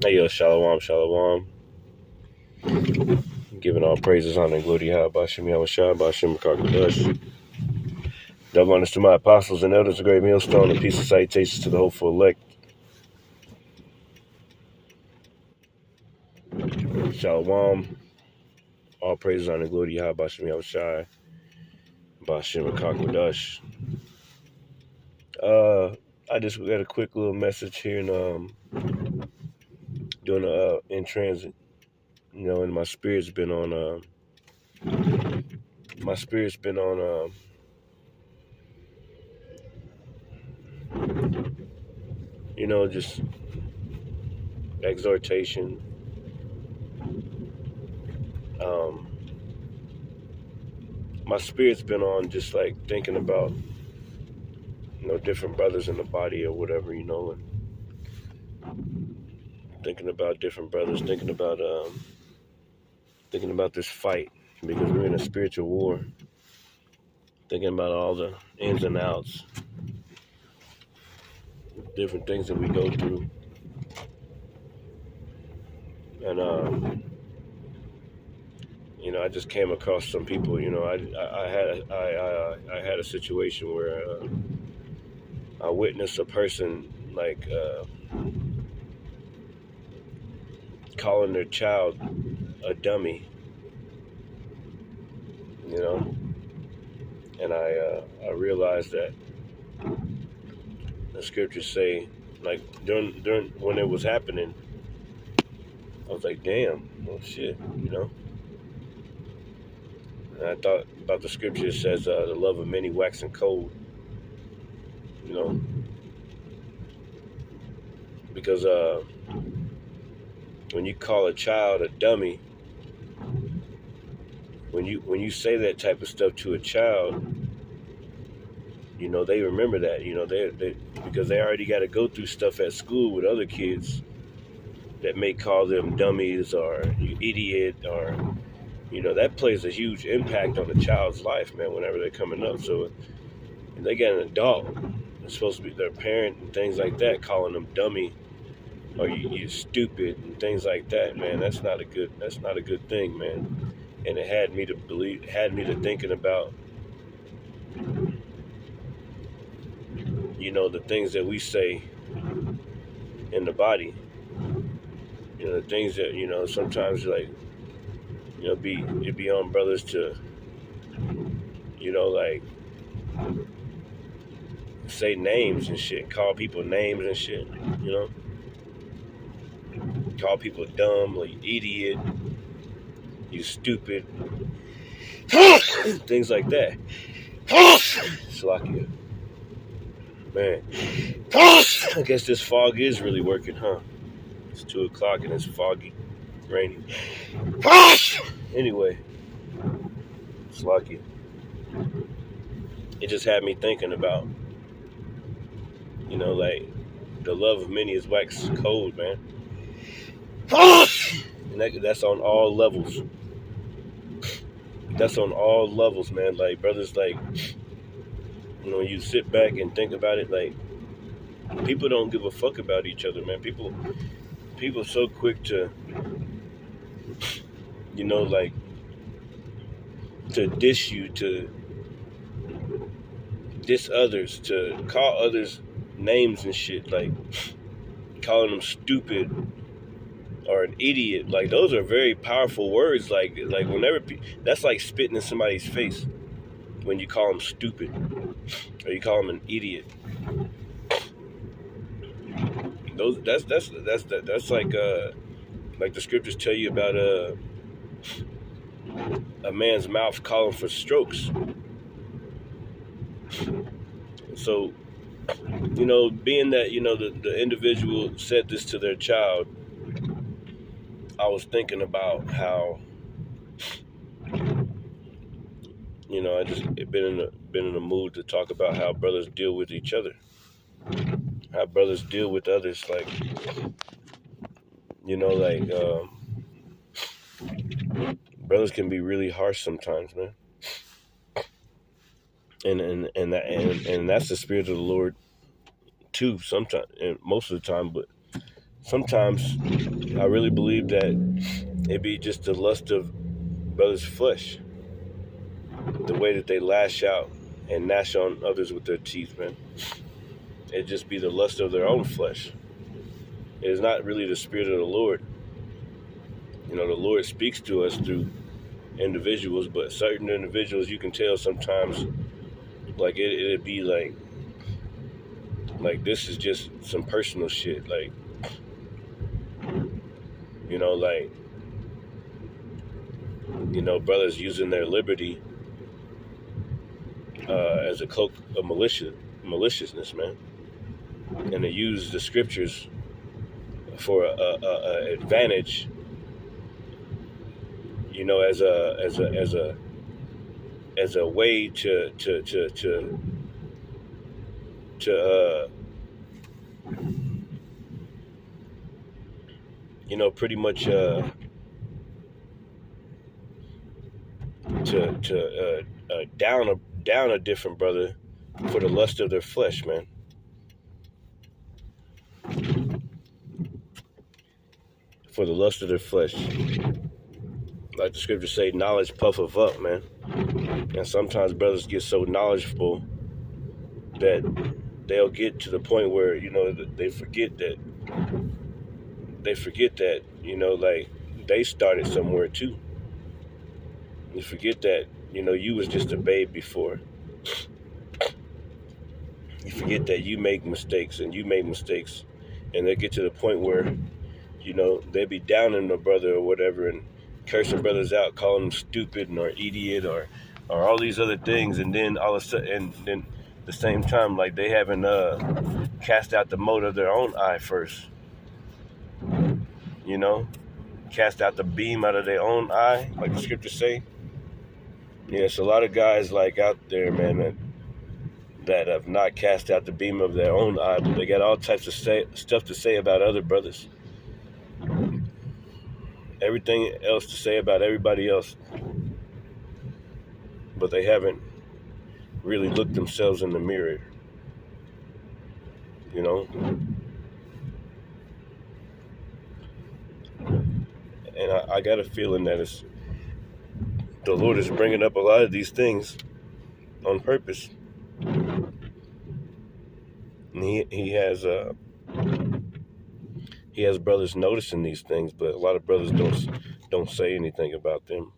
Hey yo, shalom, shalom. Giving all praises, honor, and glory to Yahweh Bashim Yahushua, Bashim Kakudash. Double honors to my apostles and elders, a great millstone, and peace and salutations to the hopeful elect. Shalom. All praises, honor, and glory to Yahweh Bashim Yahushua, Bashim Kakudash. I just got a quick little message here, and doing in transit. And my spirit's been on. My spirit's been on. Just exhortation. My spirit's been on just like thinking about different brothers in the body or whatever, and thinking about different brothers, thinking about this fight because we're in a spiritual war. Thinking about all the ins and outs, different things that we go through, and I just came across some people. I had a situation where I witnessed a person like calling their child a dummy, and I realized that the scriptures say, like during when it was happening, I was like, damn, well shit, And I thought about the scripture that says the love of many waxing cold, because when you call a child a dummy, when you say that type of stuff to a child, they remember that, they because they already got to go through stuff at school with other kids that may call them dummies or you idiot, or that plays a huge impact on the child's life, man, whenever they're coming up. So if they get an adult, it's supposed to be their parent and things like that, calling them dummy or you stupid and things like that, man. That's not a good thing, man. And it had me to thinking about the things that we say in the body, the things that sometimes like be on brothers to like say names and shit, call people names and shit, call people dumb, like idiot, you stupid, things like that. Slakia. Man, I guess this fog is really working, huh? It's 2 o'clock and it's foggy, rainy. Anyway, Slakia. It just had me thinking about, like, the love of many is wax cold, man. And that's on all levels. That's on all levels, man. Like, brothers, like, when you sit back and think about it, like, people don't give a fuck about each other, man. People so quick to, like, to diss you, to diss others, to call others names and shit, like calling them stupid or an idiot. Like, those are very powerful words. Like whenever that's like spitting in somebody's face when you call them stupid or you call them an idiot. That's like the scriptures tell you about a man's mouth calling for strokes. So, being that the individual said this to their child, I was thinking about how I just been in a mood to talk about how brothers deal with each other, how brothers deal with others, like brothers can be really harsh sometimes, man. And that's the spirit of the Lord too. Sometimes, and most of the time, but sometimes I really believe that it be just the lust of brothers' flesh, the way that they lash out and gnash on others with their teeth, man. It just be the lust of their own flesh. It is not really the spirit of the Lord. You know, the Lord speaks to us through individuals, but certain individuals you can tell sometimes, like it'd be like this is just some personal shit, like, you know, like, you know, brothers using their liberty as a cloak of maliciousness, man, and they use the scriptures for a advantage, you know, as a way to you know, pretty much down a different brother for the lust of their flesh, man. For the lust of their flesh. Like the scriptures say, knowledge puffeth up, man. And sometimes brothers get so knowledgeable that they'll get to the point where, you know, they forget that, you know, like, they started somewhere too. You forget that, you know, you was just a babe before. You forget that you make mistakes and you make mistakes. And they get to the point where, you know, they be downing a brother or whatever and cursing brothers out, calling them stupid or idiot or all these other things. And then all of a sudden, and then at the same time, like, they haven't cast out the mote of their own eye first. You know, cast out the beam out of their own eye, like the scriptures say. Yeah, it's a lot of guys like out there, man, that have not cast out the beam of their own eye, but they got all types of stuff to say about other brothers. Everything else to say about everybody else, but they haven't really looked themselves in the mirror, you know. And I got a feeling that the Lord is bringing up a lot of these things on purpose. And he has brothers noticing these things, but a lot of brothers don't say anything about them,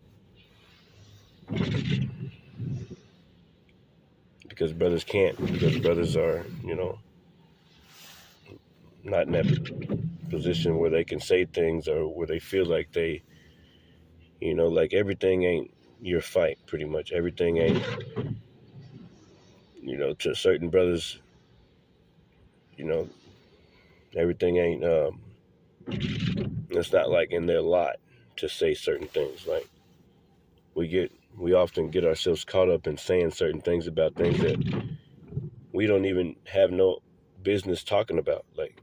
because brothers can't, because brothers are, you know, not in that position where they can say things, or where they feel like they, you know, like, everything ain't your fight, pretty much. Everything ain't, you know, to certain brothers, you know, everything ain't, it's not like in their lot to say certain things. Like, we often get ourselves caught up in saying certain things about things that we don't even have no business talking about. Like,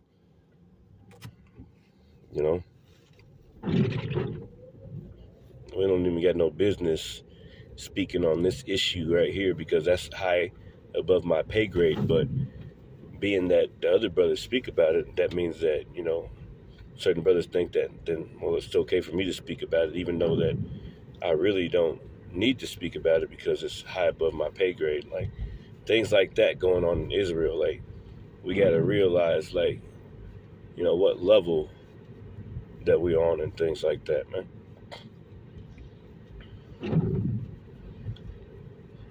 you know, we don't even got no business speaking on this issue right here, because that's high above my pay grade. But being that the other brothers speak about it, that means that, you know, certain brothers think that, then, well, it's okay for me to speak about it, even though that I really don't need to speak about it because it's high above my pay grade. Like, things like that going on in Israel. Like, we got to realize, like, you know, what level that we're on and things like that, man.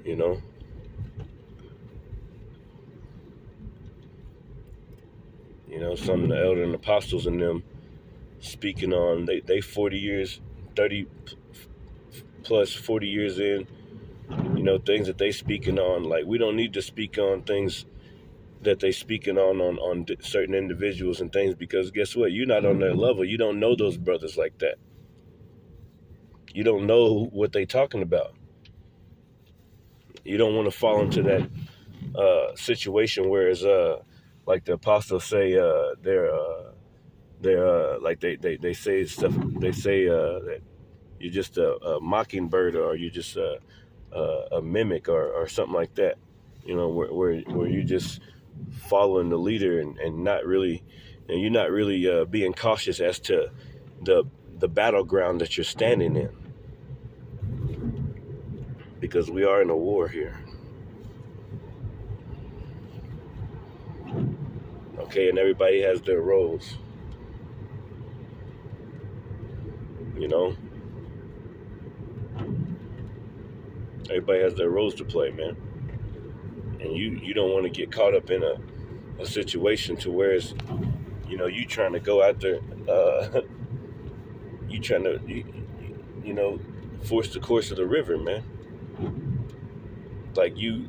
You know, some of the elder and apostles and them speaking on, they 40 years, 30 plus 40 years in, you know, things that they speaking on. Like, we don't need to speak on things that they speaking on certain individuals and things, because guess what? You're not on their level. You don't know those brothers like that. You don't know what they talking about. You don't want to fall into that situation where it's like the apostles say, they're like they say stuff. They say that you're just a mockingbird, or you're just a mimic, or something like that. You know, where you just following the leader and not really and you're not really being cautious as to the battleground that you're standing in, because we are in a war here. Okay, and everybody has their roles, you know. Everybody has their roles to play, man. And you don't want to get caught up in a situation to where it's, you trying to go out there, you trying to, force the course of the river, man. Like, you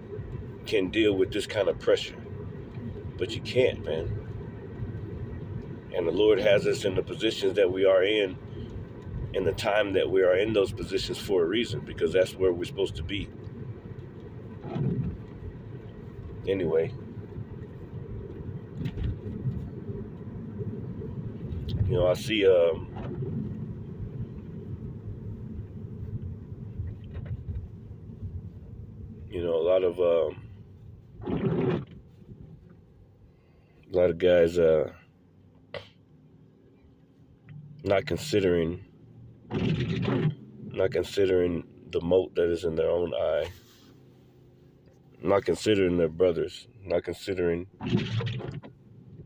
can deal with this kind of pressure, but you can't, man. And the Lord has us in the positions that we are in the time that we are in those positions for a reason, because that's where we're supposed to be. Anyway, I see a lot of guys not considering the mote that is in their own eye, not considering their brothers, not considering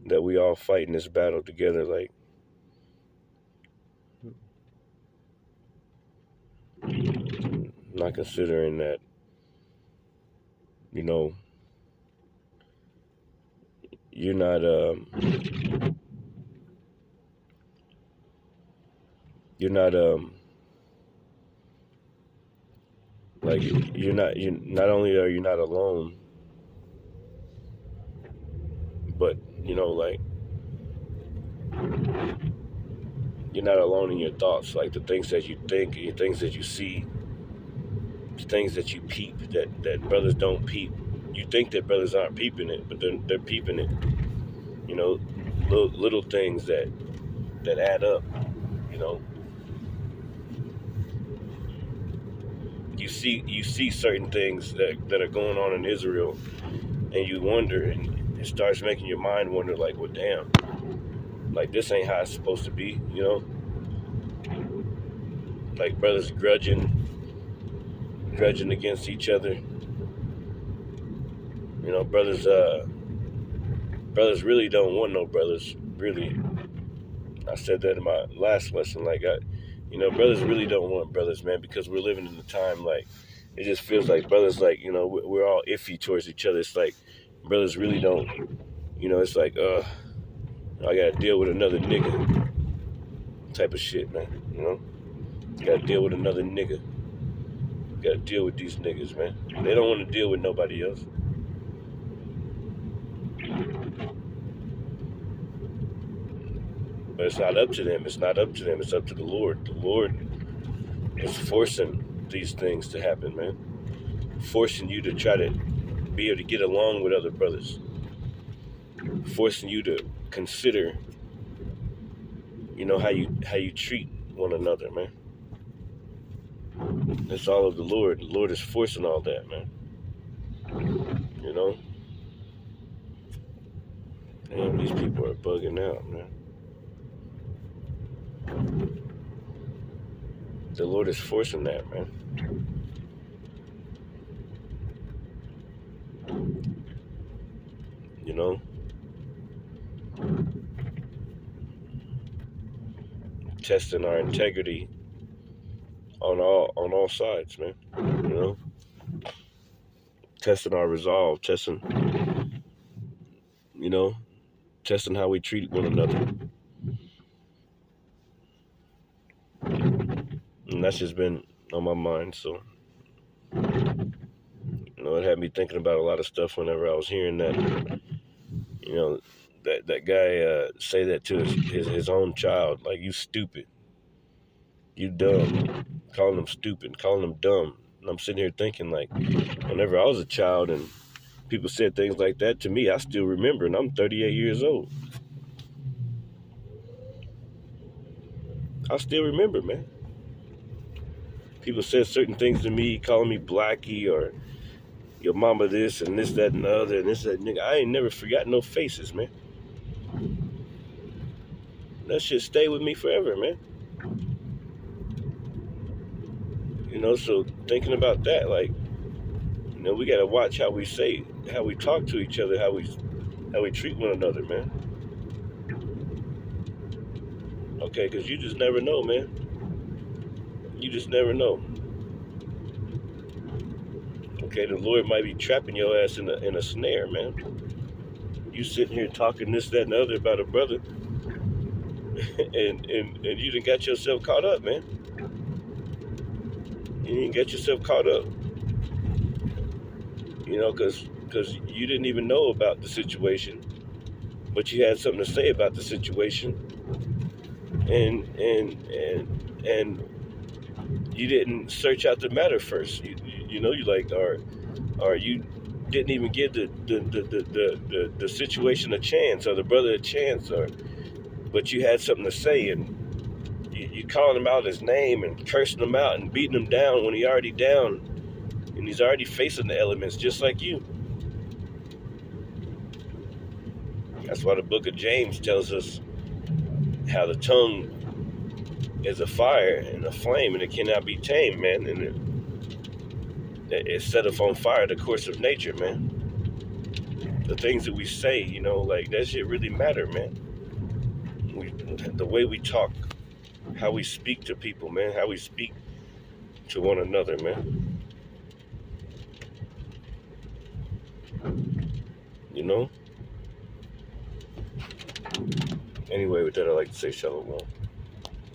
that we all fight in this battle together, like, not considering that, you're not like, you not only are you not alone, but like, you're not alone in your thoughts, like the things that you think, the things that you see, the things that you peep that brothers don't peep. You think that brothers aren't peeping it, but they're peeping it. Little things that add up. You see certain things that are going on in Israel, and you wonder, and it starts making your mind wonder, like, well, damn, like, this ain't how it's supposed to be, like, brothers grudging against each other. Brothers really don't want no brothers, really. I said that in my last lesson, like, brothers really don't want brothers, man, because we're living in a time, like, it just feels like brothers, like, we're all iffy towards each other. It's like brothers really don't, it's like, I gotta deal with another nigga type of shit, man. You gotta deal with another nigga. You gotta deal with these niggas, man. They don't want to deal with nobody else. But it's not up to them. It's not up to them. It's up to the Lord. The Lord is forcing these things to happen, man. Forcing you to try to be able to get along with other brothers. Forcing you to consider, how you treat one another, man. It's all of the Lord. The Lord is forcing all that, man. Damn, these people are bugging out, man. The Lord is forcing that, man. Testing our integrity on all sides, man. Testing our resolve, testing how we treat one another. And that's just been on my mind, so it had me thinking about a lot of stuff whenever I was hearing that, that guy say that to his own child, like, you stupid, you dumb, calling him stupid, calling him dumb. And I'm sitting here thinking, like, whenever I was a child and people said things like that to me, I still remember, and I'm 38 years old. I still remember, man. People said certain things to me, calling me Blackie, or your mama this, and this, that, and the other, and this, that, nigga. I ain't never forgot no faces, man. that shit stay with me forever, man. You know, so thinking about that, like, you know, we gotta watch how we say, how we talk to each other, how we treat one another, man. Okay, because you just never know, man. You just never know. Okay, the Lord might be trapping your ass in a snare, man. You sitting here talking this, that, and the other about a brother, and you done got yourself caught up, man. You didn't get yourself caught up, you know, because you didn't even know about the situation, but you had something to say about the situation, and you didn't search out the matter first. You know, you like, or you didn't even give the situation a chance, or the brother a chance, but you had something to say, and you calling him out his name and cursing him out and beating him down when he already down, and he's already facing the elements just like you. That's why the book of James tells us how the tongue is a fire and a flame, and it cannot be tamed, man. And it set up on fire the course of nature, man. The things that we say, you know, like, that shit really matter, man. The way we talk, how we speak to people, man, how we speak to one another, man. You know? Anyway, with that, I'd like to say shalom.